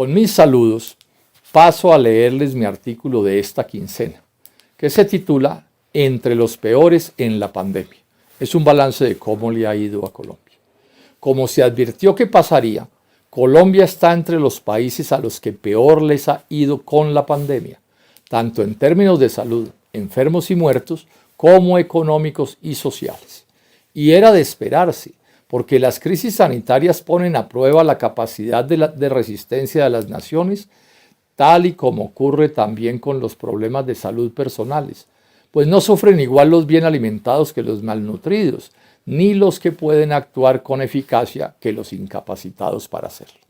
Con mis saludos, paso a leerles mi artículo de esta quincena, que se titula Entre los peores en la pandemia. Es un balance de cómo le ha ido a Colombia. Como se advirtió que pasaría, Colombia está entre los países a los que peor les ha ido con la pandemia, tanto en términos de salud, enfermos y muertos, como económicos y sociales. Y era de esperarse, porque las crisis sanitarias ponen a prueba la capacidad de resistencia de las naciones, tal y como ocurre también con los problemas de salud personales, pues no sufren igual los bien alimentados que los malnutridos, ni los que pueden actuar con eficacia que los incapacitados para hacerlo.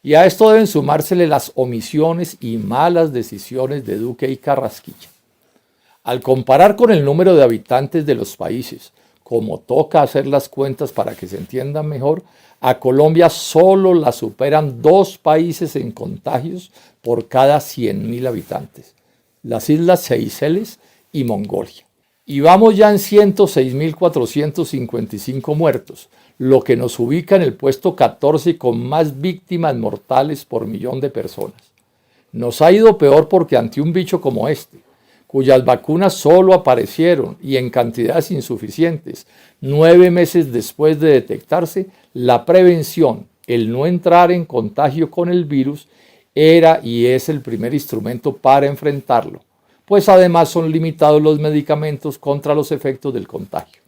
Y a esto deben sumársele las omisiones y malas decisiones de Duque y Carrasquilla. Al comparar con el número de habitantes de los países, como toca hacer las cuentas para que se entiendan mejor, a Colombia solo la superan 2 países en contagios por cada 100.000 habitantes, las Islas Seychelles y Mongolia. Y vamos ya en 106.455 muertos, lo que nos ubica en el puesto 14 con más víctimas mortales por millón de personas. Nos ha ido peor porque ante un bicho como este, cuyas vacunas solo aparecieron y en cantidades insuficientes 9 meses después de detectarse, la prevención, el no entrar en contagio con el virus, era y es el primer instrumento para enfrentarlo, pues además son limitados los medicamentos contra los efectos del contagio.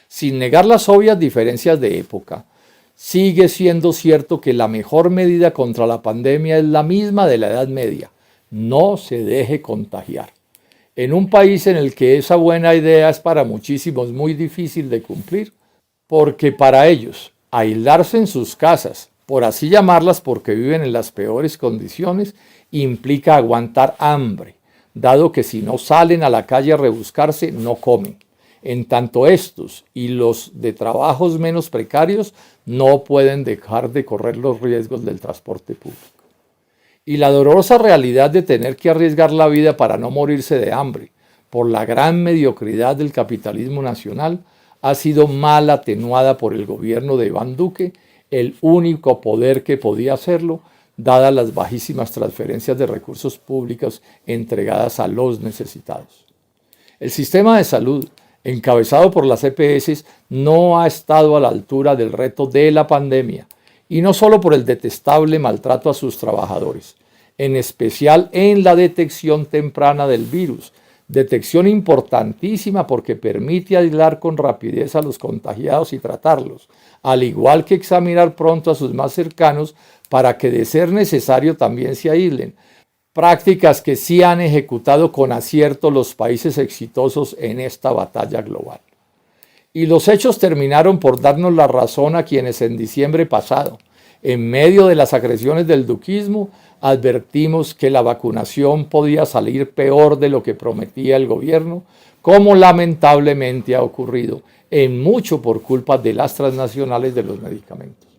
Sin negar las obvias diferencias de época, sigue siendo cierto que la mejor medida contra la pandemia es la misma de la Edad Media: no se deje contagiar. En un país en el que esa buena idea es para muchísimos muy difícil de cumplir, porque para ellos aislarse en sus casas, por así llamarlas porque viven en las peores condiciones, implica aguantar hambre, dado que si no salen a la calle a rebuscarse, no comen. En tanto estos y los de trabajos menos precarios no pueden dejar de correr los riesgos del transporte público. Y la dolorosa realidad de tener que arriesgar la vida para no morirse de hambre por la gran mediocridad del capitalismo nacional ha sido mal atenuada por el gobierno de Iván Duque, el único poder que podía hacerlo, dadas las bajísimas transferencias de recursos públicos entregadas a los necesitados. El sistema de salud, encabezado por las EPS, no ha estado a la altura del reto de la pandemia, y no solo por el detestable maltrato a sus trabajadores, en especial en la detección temprana del virus, detección importantísima porque permite aislar con rapidez a los contagiados y tratarlos, al igual que examinar pronto a sus más cercanos para que de ser necesario también se aíslen, prácticas que sí han ejecutado con acierto los países exitosos en esta batalla global. Y los hechos terminaron por darnos la razón a quienes en diciembre pasado, en medio de las agresiones del duquismo, advertimos que la vacunación podía salir peor de lo que prometía el gobierno, como lamentablemente ha ocurrido, en mucho por culpa de las transnacionales de los medicamentos.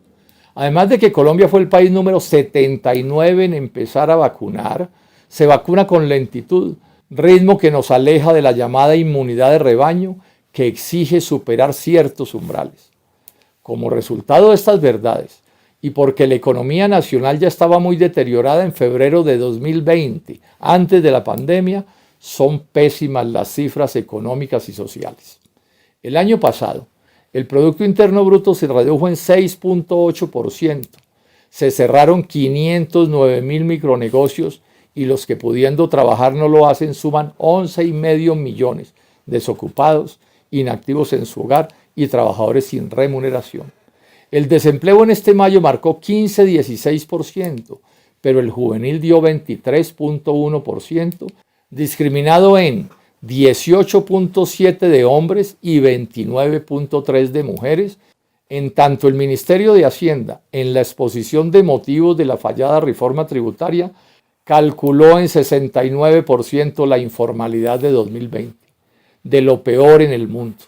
Además de que Colombia fue el país número 79 en empezar a vacunar, se vacuna con lentitud, ritmo que nos aleja de la llamada inmunidad de rebaño, que exige superar ciertos umbrales. Como resultado de estas verdades, y porque la economía nacional ya estaba muy deteriorada en febrero de 2020, antes de la pandemia, son pésimas las cifras económicas y sociales. El año pasado, el Producto Interno Bruto se redujo en 6.8%, se cerraron 509.000 micronegocios y los que pudiendo trabajar no lo hacen suman 11,5 millones desocupados, inactivos en su hogar y trabajadores sin remuneración. El desempleo en este mayo marcó 15,16%, pero el juvenil dio 23,1%, discriminado en 18,7% de hombres y 29,3% de mujeres, en tanto el Ministerio de Hacienda, en la exposición de motivos de la fallada reforma tributaria, calculó en 69% la informalidad de 2020, de lo peor en el mundo.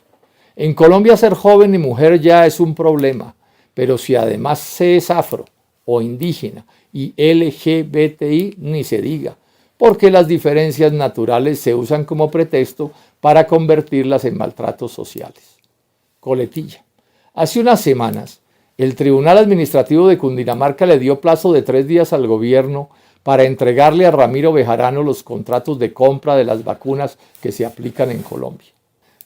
En Colombia ser joven y mujer ya es un problema, pero si además se es afro o indígena y LGBTI ni se diga, porque las diferencias naturales se usan como pretexto para convertirlas en maltratos sociales. Coletilla. Hace unas semanas, El Tribunal Administrativo de Cundinamarca le dio plazo de 3 días al gobierno para entregarle a Ramiro Bejarano los contratos de compra de las vacunas que se aplican en Colombia.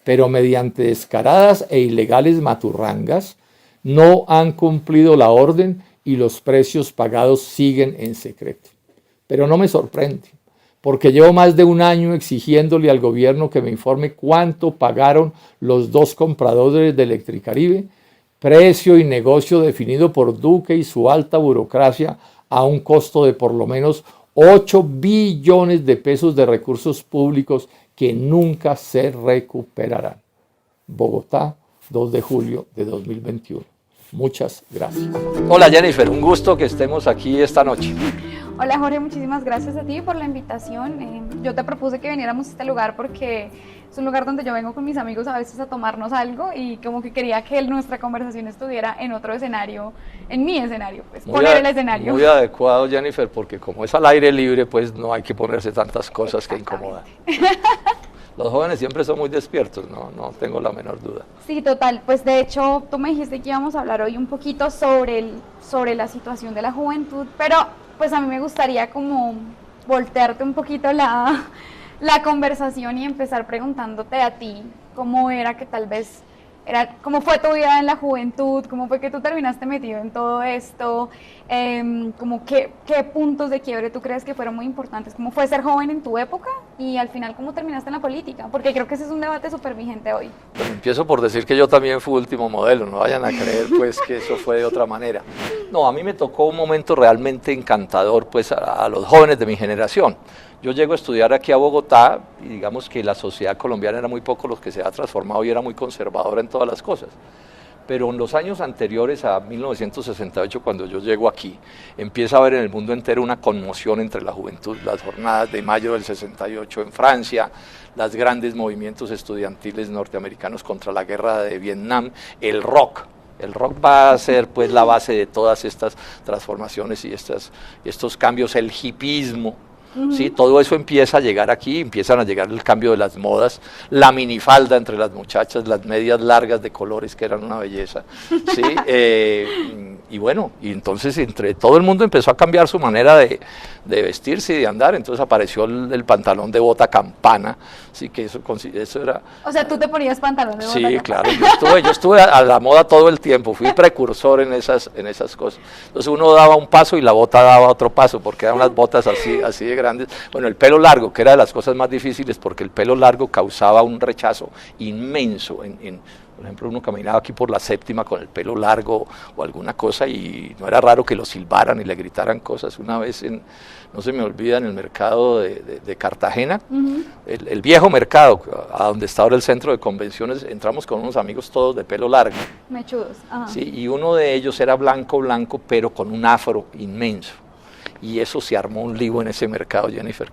Pero mediante descaradas e ilegales maturrangas, no han cumplido la orden y los precios pagados siguen en secreto. Pero no me sorprende, porque llevo más de un año exigiéndole al gobierno que me informe cuánto pagaron los 2 compradores de Electricaribe, precio y negocio definido por Duque y su alta burocracia a un costo de por lo menos 8 billones de pesos de recursos públicos que nunca se recuperarán. Bogotá, 2 de julio de 2021. Muchas gracias. Hola Jennifer, un gusto que estemos aquí esta noche. Hola Jorge, muchísimas gracias a ti por la invitación. Yo te propuse que viniéramos a este lugar porque es un lugar donde yo vengo con mis amigos a veces a tomarnos algo y como que quería que nuestra conversación estuviera en otro escenario, en mi escenario, pues poner el escenario. Muy adecuado Jennifer, porque como es al aire libre, pues no hay que ponerse tantas cosas que incomodan. Los jóvenes siempre son muy despiertos, no tengo la menor duda. Sí, total. Pues de hecho, tú me dijiste que íbamos a hablar hoy un poquito sobre la situación de la juventud, pero pues a mí me gustaría como voltearte un poquito la conversación y empezar preguntándote a ti cómo era que tal vez cómo fue tu vida en la juventud, cómo fue que tú terminaste metido en todo esto, como qué puntos de quiebre tú crees que fueron muy importantes, cómo fue ser joven en tu época y al final cómo terminaste en la política, porque creo que ese es un debate súper vigente hoy. Bueno, empiezo por decir que yo también fui último modelo, no vayan a creer pues que eso fue de otra manera. No, a mí me tocó un momento realmente encantador pues a los jóvenes de mi generación. Yo llego a estudiar aquí a Bogotá y digamos que la sociedad colombiana era muy poco los que se ha transformado y era muy conservadora en todas las cosas. Pero en los años anteriores a 1968, cuando yo llego aquí, empieza a haber en el mundo entero una conmoción entre la juventud, las jornadas de mayo del 68 en Francia, los grandes movimientos estudiantiles norteamericanos contra la guerra de Vietnam, el rock. El rock va a ser pues la base de todas estas transformaciones y estos cambios, el hipismo. Sí, todo eso empieza a llegar aquí, empiezan a llegar el cambio de las modas, la minifalda entre las muchachas, las medias largas de colores que eran una belleza, ¿sí? Y bueno, y entonces entre todo el mundo empezó a cambiar su manera de vestirse y de andar, entonces apareció el pantalón de bota campana, sí, que eso era... O sea, ¿tú te ponías pantalón de bota campana? Sí, claro, yo estuve a la moda todo el tiempo, fui precursor en esas cosas, entonces uno daba un paso y la bota daba otro paso, porque eran unas botas así de grandes. Bueno, el pelo largo, que era de las cosas más difíciles, porque el pelo largo causaba un rechazo inmenso. Por ejemplo, uno caminaba aquí por la Séptima con el pelo largo o alguna cosa y no era raro que lo silbaran y le gritaran cosas. Una vez, no se me olvida, en el mercado de Cartagena, el viejo mercado, a donde está ahora el centro de convenciones, entramos con unos amigos todos de pelo largo. Mechudos. Ajá. Sí, y uno de ellos era blanco, pero con un afro inmenso. Y eso se armó un lío en ese mercado, Jennifer,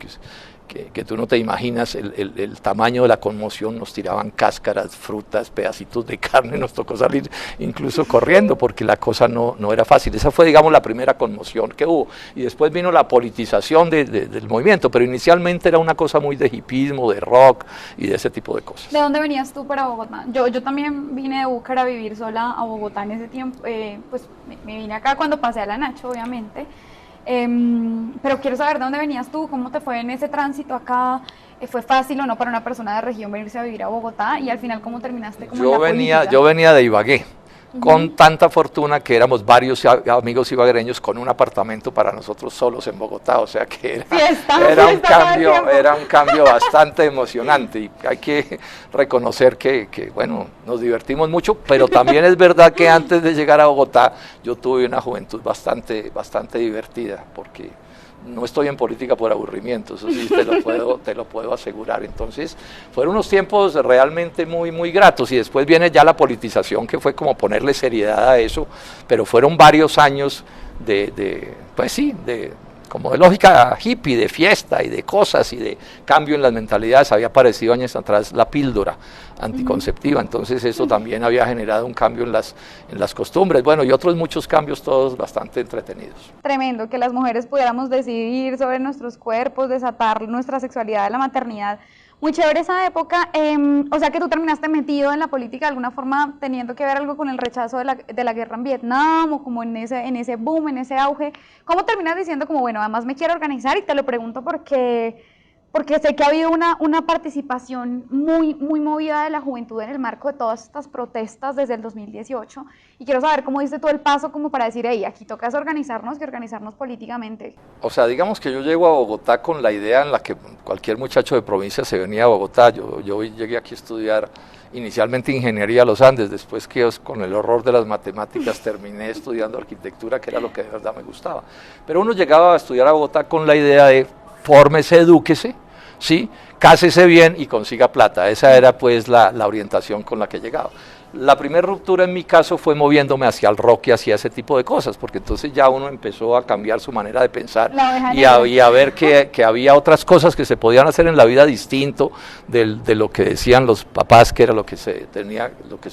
que tú no te imaginas el tamaño de la conmoción. Nos tiraban cáscaras, frutas, pedacitos de carne, nos tocó salir incluso corriendo porque la cosa no era fácil. Esa fue, digamos, la primera conmoción que hubo. Y después vino la politización del movimiento, pero inicialmente era una cosa muy de hipismo, de rock y de ese tipo de cosas. ¿De dónde venías tú para Bogotá? Yo también vine de Búcar a vivir sola a Bogotá en ese tiempo. Pues me vine acá cuando pasé a la Nacho, obviamente. Pero quiero saber de dónde venías tú, cómo te fue en ese tránsito acá, ¿fue fácil o no para una persona de región venirse a vivir a Bogotá? Y al final, ¿cómo terminaste como en la política? Yo venía de Ibagué, con tanta fortuna que éramos varios amigos ibaguereños con un apartamento para nosotros solos en Bogotá, o sea que era un cambio bastante emocionante y hay que reconocer que bueno, nos divertimos mucho, pero también es verdad que antes de llegar a Bogotá yo tuve una juventud bastante divertida, porque no estoy en política por aburrimiento, eso sí te lo puedo asegurar. Entonces fueron unos tiempos realmente muy gratos y después viene ya la politización, que fue como ponerle seriedad a eso, pero fueron varios años como de lógica hippie, de fiesta y de cosas y de cambio en las mentalidades. Había aparecido años atrás la píldora anticonceptiva, entonces eso también había generado un cambio en las costumbres, bueno, y otros muchos cambios, todos bastante entretenidos. Tremendo, que las mujeres pudiéramos decidir sobre nuestros cuerpos, desatar nuestra sexualidad de la maternidad, Muy chévere esa época, o sea que tú terminaste metido en la política de alguna forma, teniendo que ver algo con el rechazo de la guerra en Vietnam, o como en ese boom, en ese auge. ¿Cómo terminas diciendo como, bueno, además me quiero organizar? Y te lo pregunto porque sé que ha habido una participación muy movida de la juventud en el marco de todas estas protestas desde el 2018, y quiero saber cómo diste tú el paso como para decir, hey, aquí toca organizarnos y organizarnos políticamente. O sea, digamos que yo llego a Bogotá con la idea en la que cualquier muchacho de provincia se venía a Bogotá. Yo llegué aquí a estudiar inicialmente ingeniería a los Andes, después que con el horror de las matemáticas terminé estudiando arquitectura, que era lo que de verdad me gustaba. Pero uno llegaba a estudiar a Bogotá con la idea de fórmese, edúquese, ¿sí? Cásese bien y consiga plata. Esa era pues la orientación con la que llegaba. La primera ruptura en mi caso fue moviéndome hacia el rock y hacia ese tipo de cosas, porque entonces ya uno empezó a cambiar su manera de pensar y a ver que había otras cosas que se podían hacer en la vida distinto de lo que decían los papás que era lo que se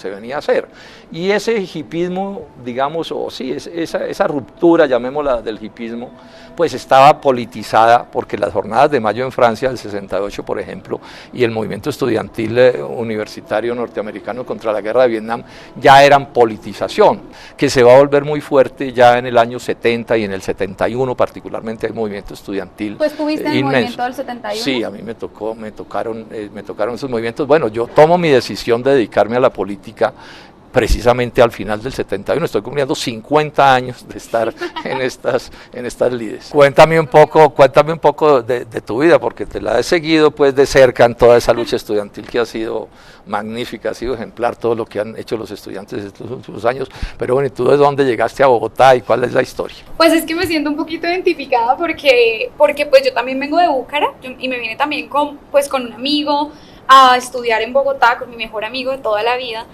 venía a hacer. Y ese hipismo, digamos, o sí, esa ruptura, llamémosla, del hipismo, pues estaba politizada, porque las jornadas de mayo en Francia del 68, por ejemplo, y el movimiento estudiantil universitario norteamericano contra la guerra de Vietnam ya eran politización, que se va a volver muy fuerte ya en el año 70 y en el 71 particularmente hay movimiento estudiantil. ¿Tú estuviste en el movimiento del 71? Sí, a mí me tocaron esos movimientos. Bueno, yo tomo mi decisión de dedicarme a la política precisamente al final del 71, estoy cumpliendo 50 años de estar en estas lides. Cuéntame un poco de tu vida, porque te la he seguido pues de cerca en toda esa lucha estudiantil que ha sido magnífica, ha sido ejemplar todo lo que han hecho los estudiantes estos últimos años. Pero bueno, ¿y tú de dónde llegaste a Bogotá y cuál es la historia? Pues es que me siento un poquito identificada porque pues yo también vengo de Búcara y me vine también con un amigo a estudiar en Bogotá, con mi mejor amigo de toda la vida.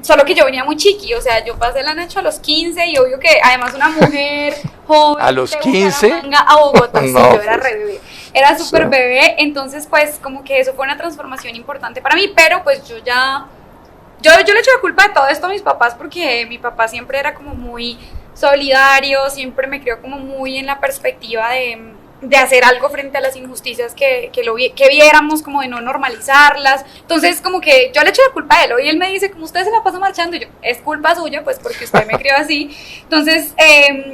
Solo que yo venía muy chiqui, o sea, yo pasé la Nacho a los 15 y obvio que además una mujer joven a los 15 a Bogotá, no, sí, yo era pues, re bebé, era súper bebé, entonces pues como que eso fue una transformación importante para mí, pero pues yo le echo la culpa de todo esto a mis papás porque mi papá siempre era como muy solidario, siempre me crió como muy en la perspectiva de hacer algo frente a las injusticias que viéramos, como de no normalizarlas. Entonces como que yo le echo la culpa a él, y él me dice, como usted se la pasa marchando, y yo, es culpa suya, pues porque usted me crió así. Entonces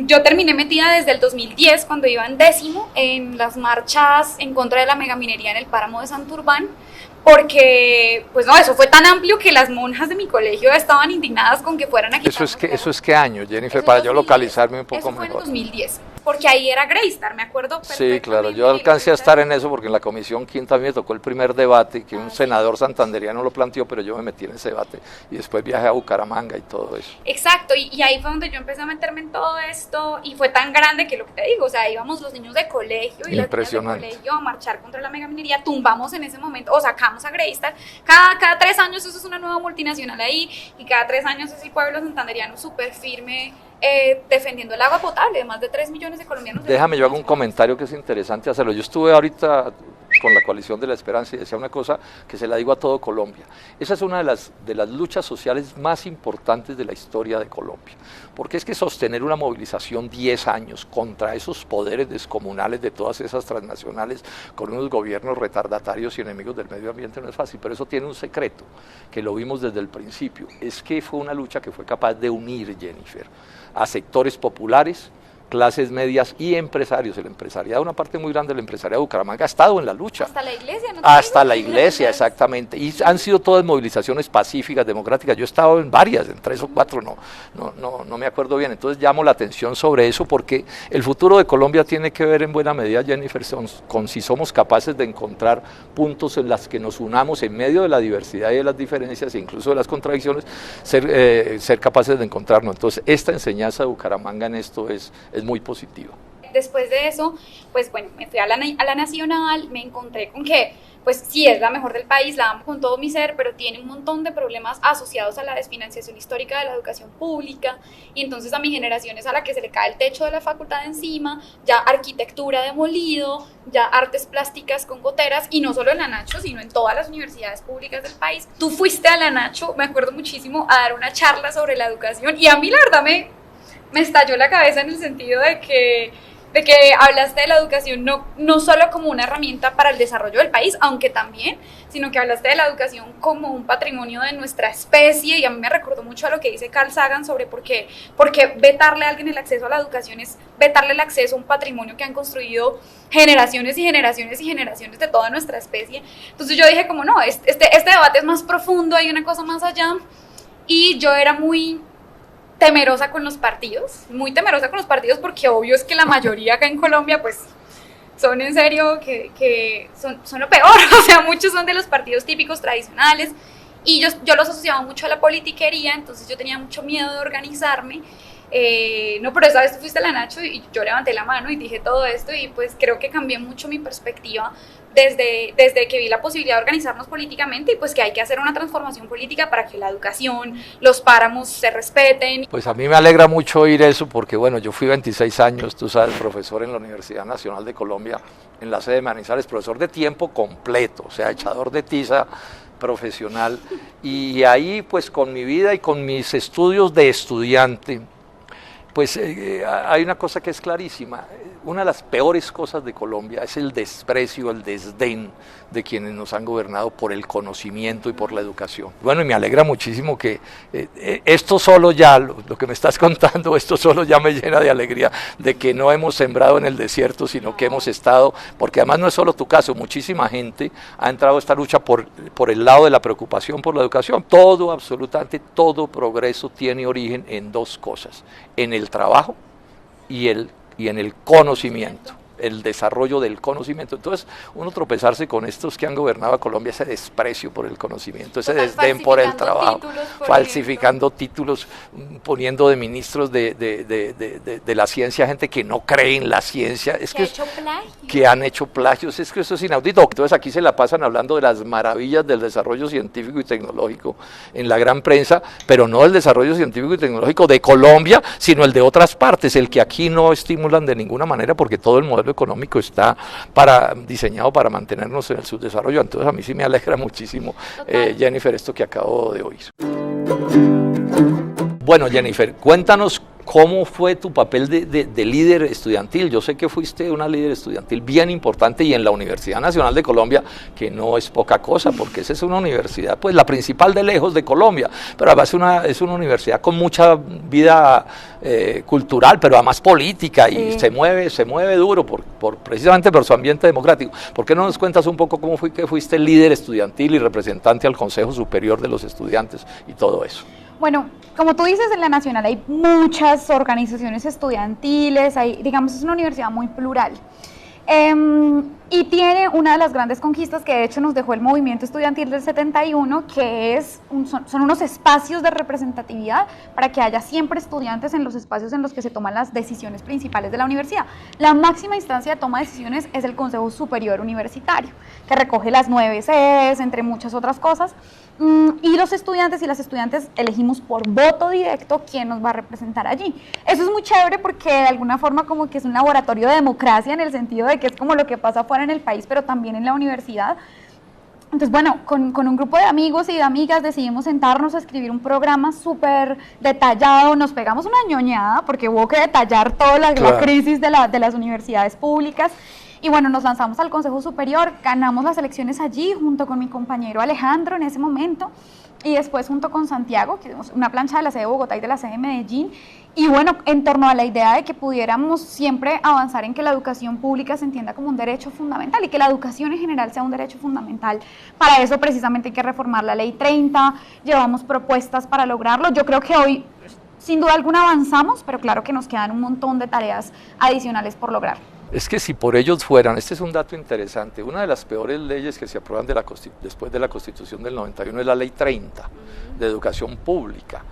yo terminé metida desde el 2010, cuando iba en 10º, en las marchas en contra de la megaminería en el páramo de Santurbán, porque, pues no, eso fue tan amplio que las monjas de mi colegio estaban indignadas con que fueran a quitarnos. ¿Eso es qué año, Jennifer? Para yo localizarme un poco mejor. Eso fue en 2010, porque ahí era Greystar, me acuerdo perfectamente. Sí, claro, yo alcancé a estar en eso porque en la Comisión Quinta a mí me tocó el primer debate, que un senador santanderiano lo planteó, pero yo me metí en ese debate y después viajé a Bucaramanga y todo eso. Exacto, y ahí fue donde yo empecé a meterme en todo esto, y fue tan grande que lo que te digo, o sea, íbamos los niños de colegio y las niñas de colegio a marchar contra la megaminería, tumbamos en ese momento, o sacamos a Greystar, cada 3 años eso es una nueva multinacional ahí, y cada 3 años es el pueblo santanderiano súper firme, defendiendo el agua potable de más de 3 millones de colombianos. Déjame, yo hago un comentario que es interesante hacerlo. Yo estuve ahorita con la Coalición de la Esperanza y decía una cosa que se la digo a todo Colombia. Esa es una de las luchas sociales más importantes de la historia de Colombia, porque es que sostener una movilización 10 años contra esos poderes descomunales de todas esas transnacionales con unos gobiernos retardatarios y enemigos del medio ambiente no es fácil, pero eso tiene un secreto, que lo vimos desde el principio, es que fue una lucha que fue capaz de unir, Jennifer, a sectores populares, clases medias y empresarios. El empresariado, una parte muy grande del empresariado de Bucaramanga ha estado en la lucha. Hasta la iglesia, ¿no? Hasta la iglesia, exactamente. Y han sido todas movilizaciones pacíficas, democráticas. Yo he estado en varias, en 3 o 4, no me acuerdo bien. Entonces llamo la atención sobre eso porque el futuro de Colombia tiene que ver en buena medida, Jennifer, con si somos capaces de encontrar puntos en los que nos unamos en medio de la diversidad y de las diferencias e incluso de las contradicciones, ser capaces de encontrarnos. Entonces esta enseñanza de Bucaramanga en esto es muy positiva. Después de eso, pues bueno, me fui a la Nacional, me encontré con que, pues sí, es la mejor del país, la amo con todo mi ser, pero tiene un montón de problemas asociados a la desfinanciación histórica de la educación pública, y entonces a mi generación es a la que se le cae el techo de la facultad encima, ya arquitectura demolido, ya artes plásticas con goteras, y no solo en la Nacho, sino en todas las universidades públicas del país. Tú fuiste a la Nacho, me acuerdo muchísimo, a dar una charla sobre la educación, y a mí la verdad me estalló la cabeza en el sentido de que de que hablaste de la educación no solo como una herramienta para el desarrollo del país, aunque también, sino que hablaste de la educación como un patrimonio de nuestra especie, y a mí me recordó mucho a lo que dice Carl Sagan sobre por qué vetarle a alguien el acceso a la educación es vetarle el acceso a un patrimonio que han construido generaciones y generaciones y generaciones de toda nuestra especie. Entonces yo dije como no, este debate es más profundo, hay una cosa más allá, y yo era muy temerosa con los partidos, muy temerosa con los partidos, porque obvio es que la mayoría acá en Colombia pues son en serio que son lo peor, o sea, muchos son de los partidos típicos tradicionales, y yo los asociaba mucho a la politiquería, entonces yo tenía mucho miedo de organizarme. No, pero esa vez tú fuiste la Nacho y yo levanté la mano y dije todo esto, y pues creo que cambié mucho mi perspectiva desde que vi la posibilidad de organizarnos políticamente, y pues que hay que hacer una transformación política para que la educación, los páramos se respeten. Pues a mí me alegra mucho oír eso, porque bueno, yo fui 26 años, tú sabes, profesor en la Universidad Nacional de Colombia, en la sede de Manizales, profesor de tiempo completo, o sea, echador de tiza profesional, y ahí pues con mi vida y con mis estudios de estudiante, pues hay una cosa que es clarísima. Una de las peores cosas de Colombia es el desprecio, el desdén de quienes nos han gobernado por el conocimiento y por la educación. Bueno, y me alegra muchísimo que esto solo ya, lo que me estás contando, esto solo ya me llena de alegría de que no hemos sembrado en el desierto, sino que hemos estado, porque además no es solo tu caso, muchísima gente ha entrado a esta lucha por el lado de la preocupación por la educación. Todo, absolutamente todo progreso tiene origen en dos cosas: en el trabajo y en el conocimiento, el desarrollo del conocimiento. Entonces, uno tropezarse con estos que han gobernado a Colombia, ese desprecio por el conocimiento, ese desdén por el trabajo, falsificando títulos, poniendo de ministros de la ciencia gente que no cree en la ciencia, que han hecho plagios, es que eso es inaudito. Entonces aquí se la pasan hablando de las maravillas del desarrollo científico y tecnológico en la gran prensa, pero no el desarrollo científico y tecnológico de Colombia, sino el de otras partes, el que aquí no estimulan de ninguna manera, porque todo el modelo económico está diseñado para mantenernos en el subdesarrollo. Entonces a mí sí me alegra muchísimo, Jennifer, esto que acabo de oír. Bueno, Jennifer, cuéntanos cómo fue tu papel de líder estudiantil. Yo sé que fuiste una líder estudiantil bien importante, y en la Universidad Nacional de Colombia, que no es poca cosa, porque esa es una universidad, pues la principal de lejos de Colombia, pero además es una universidad con mucha vida cultural, pero además política, y se mueve duro precisamente por su ambiente democrático. ¿Por qué no nos cuentas un poco cómo fue que fuiste líder estudiantil y representante al Consejo Superior de los Estudiantes y todo eso? Bueno, como tú dices, en la Nacional hay muchas organizaciones estudiantiles, digamos, es una universidad muy plural. Y tiene una de las grandes conquistas que de hecho nos dejó el movimiento estudiantil del 71, que son unos espacios de representatividad para que haya siempre estudiantes en los espacios en los que se toman las decisiones principales de la universidad. La máxima instancia de toma de decisiones es el Consejo Superior Universitario, que recoge las 9 sedes, entre muchas otras cosas. Y los estudiantes y las estudiantes elegimos por voto directo quién nos va a representar allí. Eso es muy chévere porque de alguna forma como que es un laboratorio de democracia, en el sentido de que es como lo que pasa afuera en el país, pero también en la universidad. Entonces, bueno, con un grupo de amigos y de amigas decidimos sentarnos a escribir un programa súper detallado. Nos pegamos una ñoñada porque hubo que detallar toda la crisis de las universidades públicas. Y bueno, nos lanzamos al Consejo Superior, ganamos las elecciones allí junto con mi compañero Alejandro en ese momento, y después junto con Santiago, que es una plancha de la sede de Bogotá y de la sede de Medellín. Y bueno, en torno a la idea de que pudiéramos siempre avanzar en que la educación pública se entienda como un derecho fundamental y que la educación en general sea un derecho fundamental. Para eso precisamente hay que reformar la Ley 30, llevamos propuestas para lograrlo. Yo creo que hoy, sin duda alguna, avanzamos, pero claro que nos quedan un montón de tareas adicionales por lograr. Es que si por ellos fueran, este es un dato interesante, una de las peores leyes que se aprueban después de la Constitución del 91 es la Ley 30 de Educación Pública,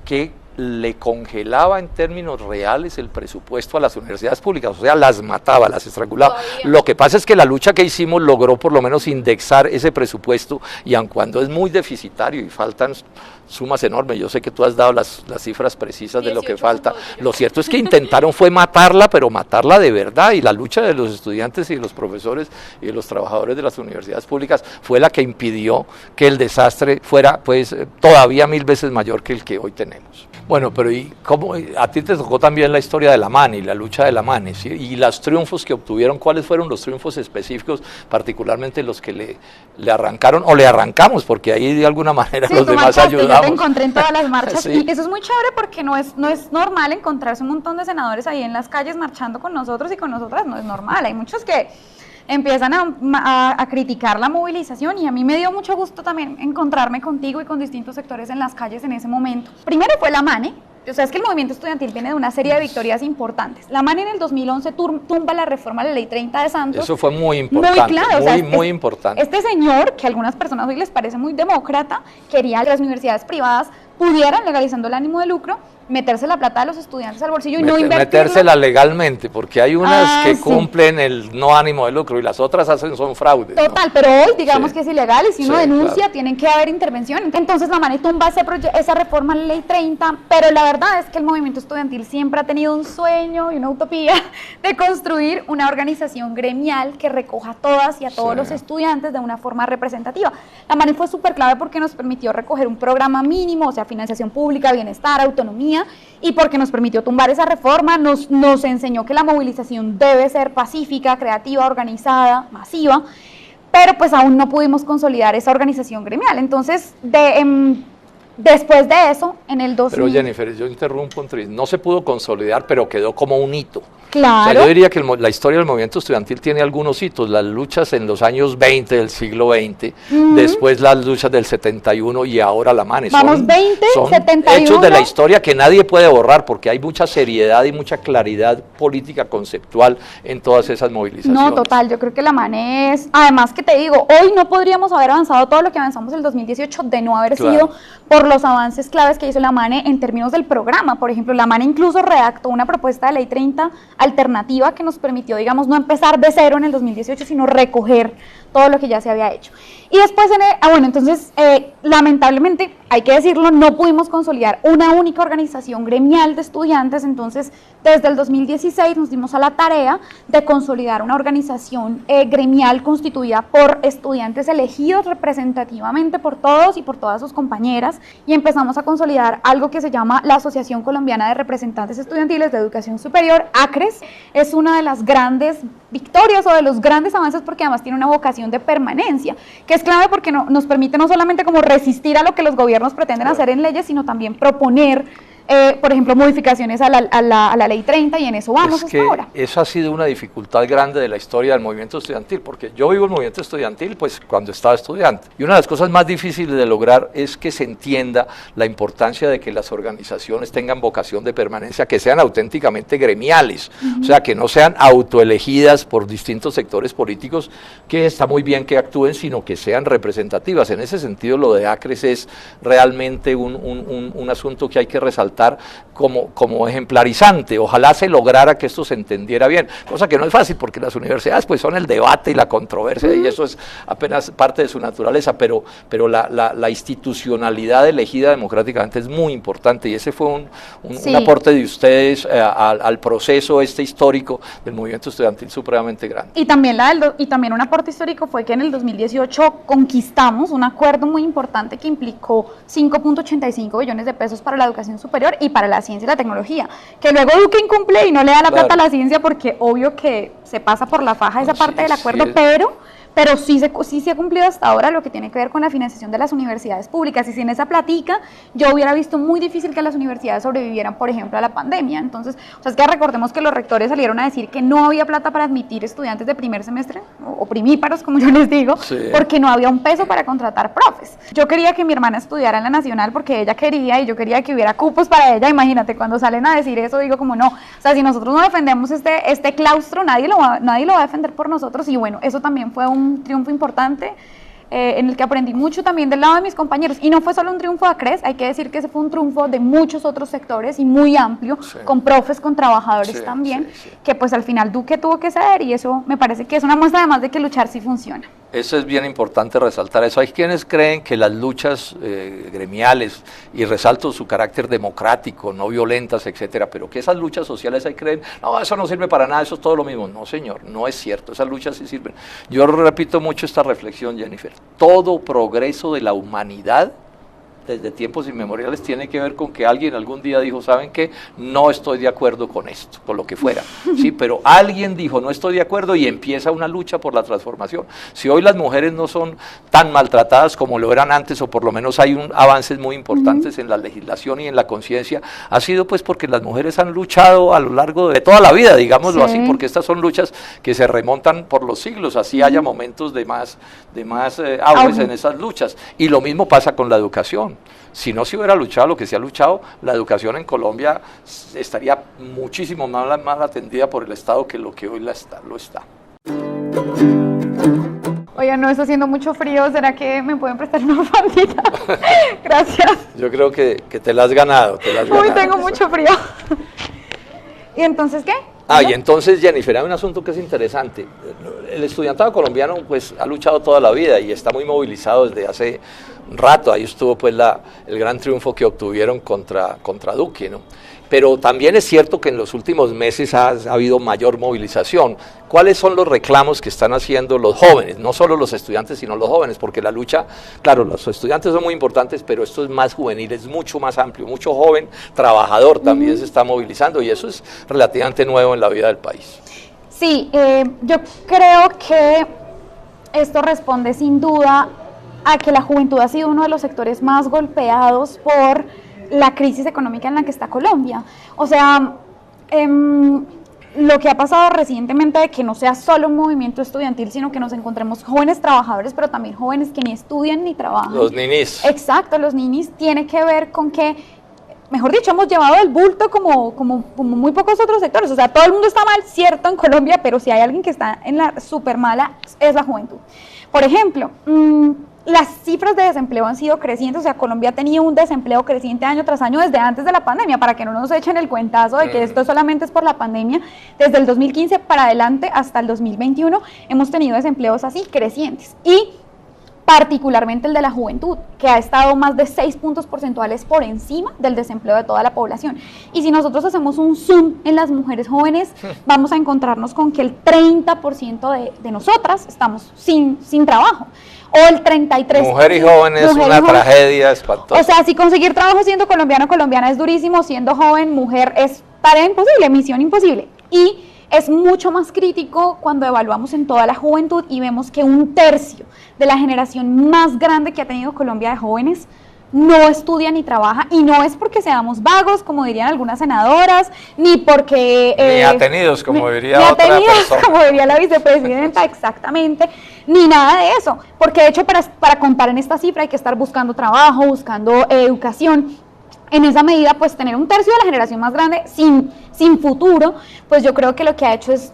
que le congelaba en términos reales el presupuesto a las universidades públicas, o sea, las mataba, las estrangulaba. Lo que pasa es que la lucha que hicimos logró por lo menos indexar ese presupuesto, y aun cuando es muy deficitario y faltan sumas enormes, yo sé que tú has dado las cifras precisas de lo que falta, lo cierto es que intentaron fue matarla, pero matarla de verdad, y la lucha de los estudiantes y de los profesores y de los trabajadores de las universidades públicas fue la que impidió que el desastre fuera pues todavía 1000 veces mayor que el que hoy tenemos. Bueno, pero ¿y cómo? A ti te tocó también la historia de la MANE y la lucha de la MANE, ¿sí? Y los triunfos que obtuvieron, ¿cuáles fueron los triunfos específicos, particularmente los que le arrancaron o le arrancamos? Porque ahí de alguna manera sí, los demás ayudamos. Yo te encontré en todas las marchas sí. y eso es muy chévere porque no es normal encontrarse un montón de senadores ahí en las calles marchando con nosotros y con nosotras, no es normal. Hay muchos que empiezan a criticar la movilización y a mí me dio mucho gusto también encontrarme contigo y con distintos sectores en las calles en ese momento. Primero fue la MANE. O sea, es que el movimiento estudiantil viene de una serie de victorias importantes. La MANE en el 2011 tumba la reforma de la Ley 30 de Santos. Eso fue muy importante, muy claro, muy importante. Este señor, que a algunas personas hoy les parece muy demócrata, quería que las universidades privadas pudieran, legalizando el ánimo de lucro, meterse la plata de los estudiantes al bolsillo y no invertirlo. Metérsela legalmente, porque hay unas que cumplen el no ánimo de lucro y las otras son fraudes. Total, ¿no? Pero hoy digamos que es ilegal y si uno denuncia tienen que haber intervención. Entonces la MANE tumba esa reforma a la Ley 30, pero la verdad es que el movimiento estudiantil siempre ha tenido un sueño y una utopía de construir una organización gremial que recoja a todas y a todos los estudiantes de una forma representativa. La MANE fue súper clave porque nos permitió recoger un programa mínimo, o sea, financiación pública, bienestar, autonomía, y porque nos permitió tumbar esa reforma, nos enseñó que la movilización debe ser pacífica, creativa, organizada, masiva, pero pues aún no pudimos consolidar esa organización gremial. Entonces, después de eso, en el 2000... Pero Jennifer, yo interrumpo, no se pudo consolidar, pero quedó como un hito. Claro. O sea, yo diría que la historia del movimiento estudiantil tiene algunos hitos, las luchas en los años 20 del siglo XX, después las luchas del 71 y ahora la MANE. Vamos, 20, son 71. Hechos de la historia que nadie puede borrar porque hay mucha seriedad y mucha claridad política conceptual en todas esas movilizaciones. No, total, yo creo que la MANE es, además que te digo, hoy no podríamos haber avanzado todo lo que avanzamos en el 2018 de no haber sido por los avances claves que hizo la MANE en términos del programa. Por ejemplo, la MANE incluso redactó una propuesta de ley 30 alternativa que nos permitió, digamos, no empezar de cero en el 2018, sino recoger todo lo que ya se había hecho. Y después, entonces, lamentablemente, hay que decirlo, no pudimos consolidar una única organización gremial de estudiantes, entonces, desde el 2016 nos dimos a la tarea de consolidar una organización gremial constituida por estudiantes elegidos representativamente por todos y por todas sus compañeras, y empezamos a consolidar algo que se llama la Asociación Colombiana de Representantes Estudiantiles de Educación Superior, ACRES. Es una de las grandes victorias o de los grandes avances porque además tiene una vocación de permanencia, que es clave porque nos permite no solamente como resistir a lo que los gobiernos pretenden hacer en leyes, sino también proponer, por ejemplo, modificaciones a la ley 30 y en eso vamos hasta ahora. Esa ha sido una dificultad grande de la historia del movimiento estudiantil, porque yo vivo el movimiento estudiantil pues cuando estaba estudiante, y una de las cosas más difíciles de lograr es que se entienda la importancia de que las organizaciones tengan vocación de permanencia, que sean auténticamente gremiales, o sea, que no sean autoelegidas por distintos sectores políticos, que está muy bien que actúen, sino que sean representativas. En ese sentido, lo de ACRES es realmente un asunto que hay que resaltar como ejemplarizante. Ojalá se lograra que esto se entendiera bien, cosa que no es fácil porque las universidades pues son el debate y la controversia y eso es apenas parte de su naturaleza, pero la institucionalidad elegida democráticamente es muy importante y ese fue un aporte de ustedes al proceso histórico del movimiento estudiantil supremamente grande. Y también, un aporte histórico fue que en el 2018 conquistamos un acuerdo muy importante que implicó 5.85 billones de pesos para la educación superior y para la ciencia y la tecnología, que luego Duque incumple y no le da la plata a la ciencia porque obvio que se pasa por la faja esa parte del acuerdo, pero sí se ha cumplido hasta ahora lo que tiene que ver con la financiación de las universidades públicas, y sin esa platica yo hubiera visto muy difícil que las universidades sobrevivieran, por ejemplo, a la pandemia. Entonces, es que recordemos que los rectores salieron a decir que no había plata para admitir estudiantes de primer semestre, o primíparos, como yo les digo, porque no había un peso para contratar profes. Yo quería que mi hermana estudiara en la Nacional porque ella quería, y yo quería que hubiera cupos para ella. Imagínate, cuando salen a decir eso, digo como no, o sea, si nosotros no defendemos este claustro, nadie lo va a defender por nosotros, y bueno, eso también fue un triunfo importante en el que aprendí mucho también del lado de mis compañeros, y no fue solo un triunfo de ACRES, hay que decir que ese fue un triunfo de muchos otros sectores y muy amplio, con profes, con trabajadores también, que pues al final Duque tuvo que ceder, y eso me parece que es una muestra además de que luchar sí funciona. Eso es bien importante resaltar eso. Hay quienes creen que las luchas gremiales, y resalto su carácter democrático, no violentas, etcétera, pero que esas luchas sociales hay creen, no, eso no sirve para nada, eso es todo lo mismo. No, señor, no es cierto, esas luchas sí sirven. Yo repito mucho esta reflexión, Jennifer. Todo progreso de la humanidad desde tiempos inmemoriales tiene que ver con que alguien algún día dijo, ¿saben qué? No estoy de acuerdo con esto, con lo que fuera, ¿sí? Pero alguien dijo, no estoy de acuerdo y empieza una lucha por la transformación. Si hoy las mujeres no son tan maltratadas como lo eran antes, o por lo menos hay avances muy importantes en la legislación y en la conciencia, ha sido pues porque las mujeres han luchado a lo largo de toda la vida, digámoslo así, porque estas son luchas que se remontan por los siglos, así haya momentos de más auges en esas luchas. Y lo mismo pasa con la educación. Si no se hubiera luchado lo que se ha luchado, la educación en Colombia estaría muchísimo más atendida por el Estado que lo que hoy lo está. Oigan, no está haciendo mucho frío, ¿será que me pueden prestar una bufandita? Gracias. Yo creo que te la has ganado. Uy, tengo mucho frío. ¿Y entonces qué? Y entonces, Jennifer, hay un asunto que es interesante. El estudiantado colombiano pues ha luchado toda la vida y está muy movilizado desde hace un rato. Ahí estuvo pues el gran triunfo que obtuvieron contra Duque, ¿no? Pero también es cierto que en los últimos meses ha habido mayor movilización. ¿Cuáles son los reclamos que están haciendo los jóvenes? No solo los estudiantes, sino los jóvenes, porque la lucha, claro, los estudiantes son muy importantes, pero esto es más juvenil, es mucho más amplio, mucho joven, trabajador también se está movilizando y eso es relativamente nuevo en la vida del país. Sí, yo creo que esto responde sin duda a que la juventud ha sido uno de los sectores más golpeados por la crisis económica en la que está Colombia. O sea, lo que ha pasado recientemente de que no sea solo un movimiento estudiantil, sino que nos encontremos jóvenes trabajadores, pero también jóvenes que ni estudian ni trabajan. Los ninis. Exacto, los ninis, tiene que ver con que, mejor dicho, hemos llevado el bulto como muy pocos otros sectores. O sea, todo el mundo está mal, cierto, en Colombia, pero si hay alguien que está en la súper mala, es la juventud. Por ejemplo, las cifras de desempleo han sido crecientes, o sea, Colombia ha tenido un desempleo creciente año tras año desde antes de la pandemia, para que no nos echen el cuentazo de que esto solamente es por la pandemia. Desde el 2015 para adelante hasta el 2021 hemos tenido desempleos así crecientes, y particularmente el de la juventud, que ha estado más de 6 puntos porcentuales por encima del desempleo de toda la población. Y si nosotros hacemos un zoom en las mujeres jóvenes, vamos a encontrarnos con que el 30% de nosotras estamos sin trabajo. O el 33%. Mujer y joven es una tragedia espantosa. O sea, si conseguir trabajo siendo colombiano o colombiana es durísimo, siendo joven, mujer, es tarea imposible, misión imposible. Y es mucho más crítico cuando evaluamos en toda la juventud y vemos que 1/3 de la generación más grande que ha tenido Colombia de jóvenes no estudia ni trabaja, y no es porque seamos vagos, como dirían algunas senadoras, ni porque... ni atenidos, como diría otra persona. Como diría la vicepresidenta, exactamente, ni nada de eso, porque de hecho para contar en esta cifra hay que estar buscando trabajo, buscando educación. En esa medida, pues tener 1/3 de la generación más grande sin futuro, pues yo creo que lo que ha hecho es